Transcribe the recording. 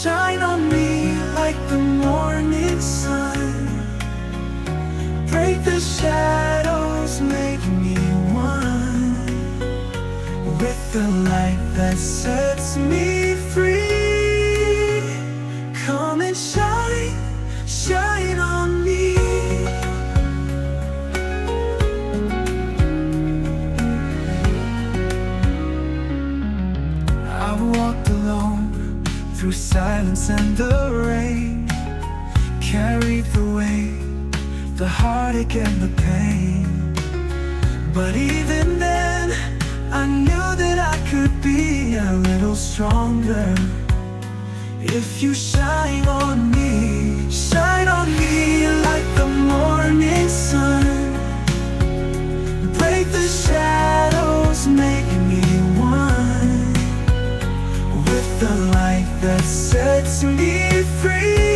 shine on me like the morning sun. Break the shadows, make me one with the light that sets me free. Come and shine, shine on me. I've walked alone through silence and the rain, carried the weight, the heartache and the pain. But even then, I knew that I could be a little stronger. If you shine on me like the morning sun. Break the shadows, make me one with the light that sets me free.